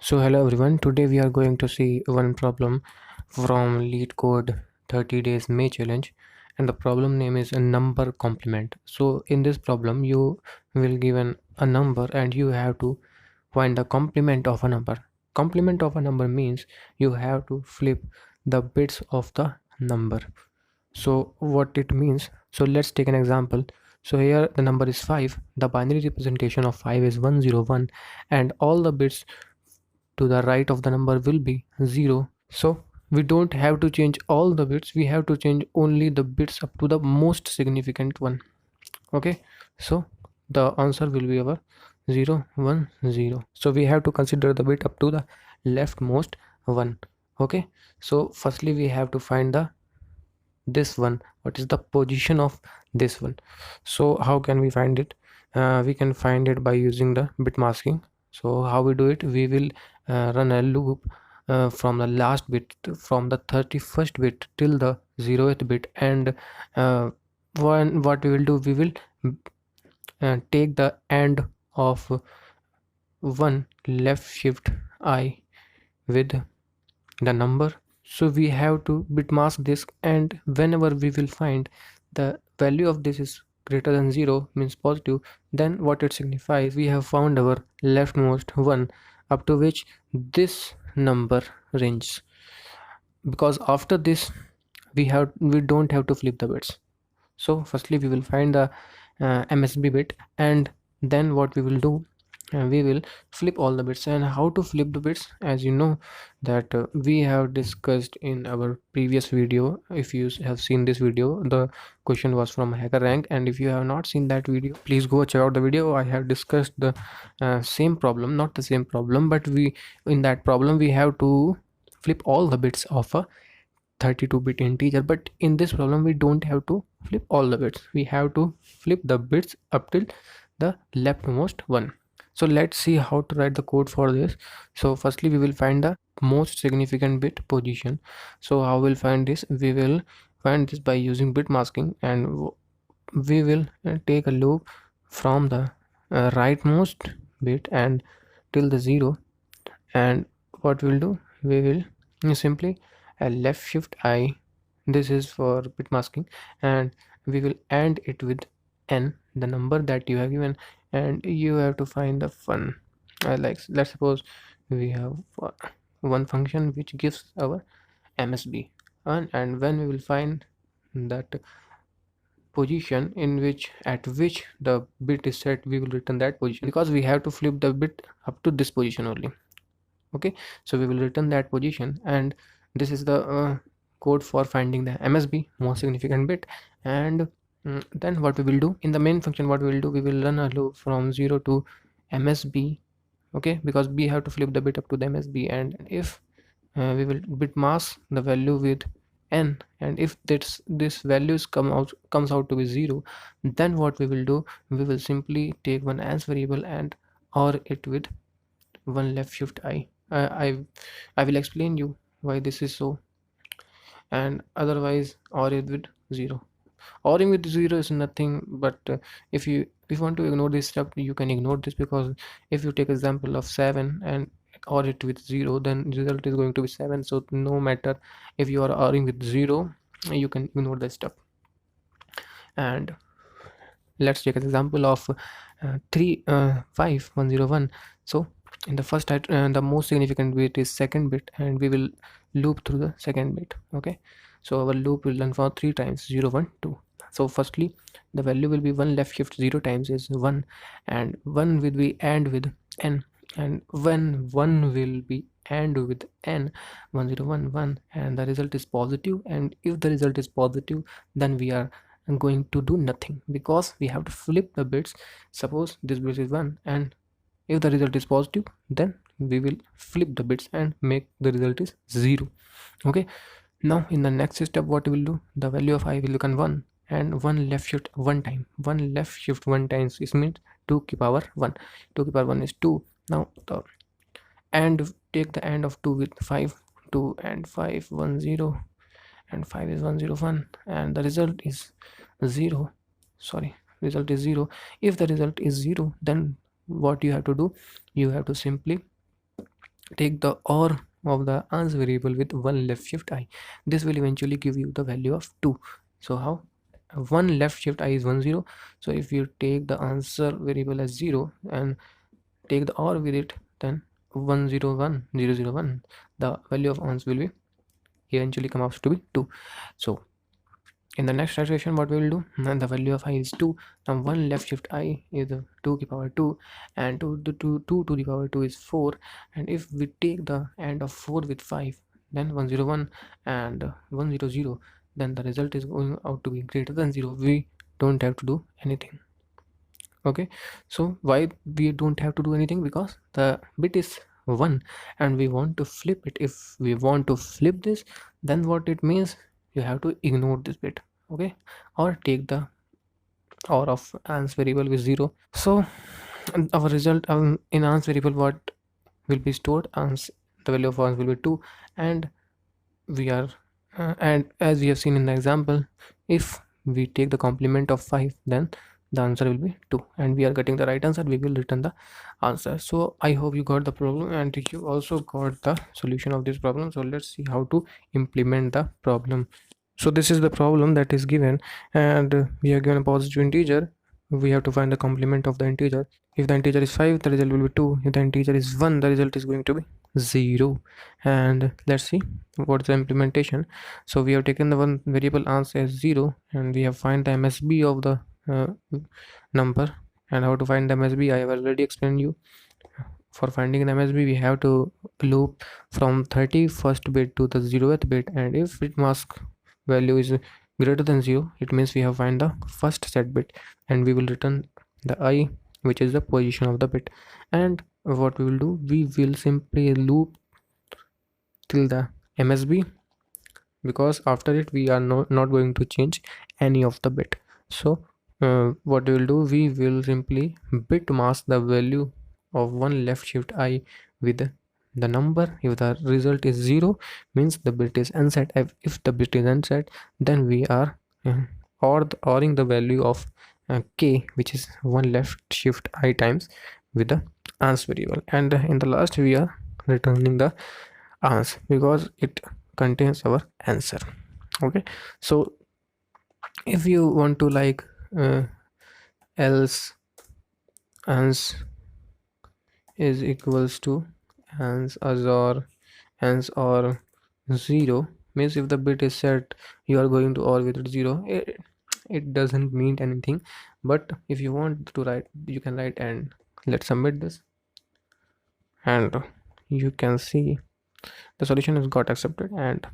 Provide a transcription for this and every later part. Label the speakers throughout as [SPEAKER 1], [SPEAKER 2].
[SPEAKER 1] So hello everyone, today we are going to see one problem from Lead Code 30 days May challenge, and the problem name is a number complement. So in this problem you will given a number and you have to find the complement of a number. Complement of a number means you have to flip the bits of the number. So what it means, so let's take an example. So here the number is 5, the binary representation of 5 is 101, and all the bits to the right of the number will be 0. So we don't have to change all the bits, we have to change only the bits up to the most significant one. Okay, so the answer will be our 0 1 0. So we have to consider the bit up to the leftmost one. Okay, so firstly we have to find the this one, what is the position of this one. So how can we find it? We can find it by using the bit masking. So how we do it, we will run a loop from the last bit, from the 31st bit till the 0th bit, and what we will do, we will take the end of one left shift I with the number. So we have to bit mask this, and whenever we will find the value of this is greater than 0, means positive, then what it signifies, we have found our leftmost one up to which this number ranges. Because after this we don't have to flip the bits. So firstly we will find the MSB bit, and then what we will do, we will flip all the bits. And how to flip the bits, as you know that we have discussed in our previous video. If you have seen this video, the question was from HackerRank, and if you have not seen that video, please go check out the video. I have discussed the same problem, not the same problem, but in that problem we have to flip all the bits of a 32-bit integer, but in this problem we don't have to flip all the bits, we have to flip the bits up till the leftmost one. So let's see how to write the code for this. So firstly we will find the most significant bit position. So how we'll find this, we will find this by using bit masking, and we will take a loop from the rightmost bit and till the 0, and what we'll do, we will simply a left shift I, this is for bit masking, and we will AND it with n, the number that you have given, and you have to find the fun. Like let's suppose we have one function which gives our MSB, and when we will find that position in which at which the bit is set, we will return that position, because we have to flip the bit up to this position only. Okay, so we will return that position, and this is the code for finding the MSB, most significant bit. And then what we will do in the main function, what we will do, we will run a loop from 0 to MSB. Okay, because we have to flip the bit up to the MSB, and if we will bit mask the value with n, and if this values comes out to be 0, then what we will do, we will simply take one as variable and or it with one left shift I will explain you why this is so, and otherwise or it with 0. Oring with 0 is nothing but if you want to ignore this step, you can ignore this, because if you take example of 7 and or it with 0, then result is going to be 7. So no matter if you are oring with 0, you can ignore this step. And let's take an example of 101. So in the first the most significant bit is second bit, and we will loop through the second bit. Okay, so our loop will run for 3 times 0 1 2. So firstly the value will be 1 left shift 0 times is 1, and 1 will be AND with n, and when 1 will be AND with n, 1011, and the result is positive. And if the result is positive, then we are going to do nothing, because we have to flip the bits. Suppose this bit is 1, and if the result is positive, then we will flip the bits and make the result is 0. Okay, now in the next step, what we will do, the value of I will become 1, and 1 left shift 1 time, 1 left shift 1 times is means 2 to the power 1, 2 to the power 1 is 2. Now the and take the end of 2 with 5, 2 and 5 1 0, and 5 is 101, and the result is 0. Sorry, result is 0. If the result is 0, then what you have to do, you have to simply take the OR of the answer variable with one left shift I. This will eventually give you the value of 2. So how? One left shift I is 1 0. So if you take the answer variable as 0 and take the OR with it, then 1 0 1 0 0 1, the value of answer will be eventually come out to be 2. So in the next iteration, what we will do, and the value of I is 2. Now one left shift I is 2 to the power 2, and 2 to the power 2 is 4. And if we take the end of 4 with 5, then 101 and 100, then the result is going out to be greater than 0. We don't have to do anything. Okay, so why we don't have to do anything? Because the bit is 1 and we want to flip it. If we want to flip this, then what it means, you have to ignore this bit. Okay, or take the or of ans variable with 0. So our result in ans variable, what will be stored? Ans, the value of ans will be 2, and we are and as we have seen in the example, if we take the complement of 5, then the answer will be 2, and we are getting the right answer. We will return the answer. So I hope you got the problem and you also got the solution of this problem. So let's see how to implement the problem. So this is the problem that is given, and we are given a positive integer. We have to find the complement of the integer. If the integer is 5, the result will be 2. If the integer is 1, the result is going to be 0. And let's see what's the implementation. So we have taken the one variable answer as 0, and we have find the MSB of the number. And how to find the MSB, I have already explained you. For finding the MSB, we have to loop from 31st bit to the 0th bit, and if it mask value is greater than 0, it means we have find the first set bit, and we will return the I, which is the position of the bit. And what we will do, we will simply loop till the MSB, because after it we are not going to change any of the bit. So what we will do, we will simply bit mask the value of one left shift I with the number. If the result is 0, means the bit is unset. If the bit is unset, then we are oring the value of k, which is one left shift I times with the ans variable. And in the last we are returning the ans because it contains our answer. Okay, so if you want to like else ans is equals to ans as or 0, means if the bit is set, you are going to or with 0. It doesn't mean anything, but if you want to write, you can write. And let's submit this, and you can see the solution has got accepted. And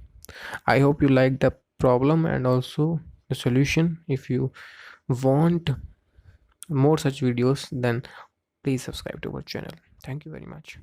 [SPEAKER 1] I hope you like the problem and also the solution. If you want more such videos, then please subscribe to our channel. Thank you very much.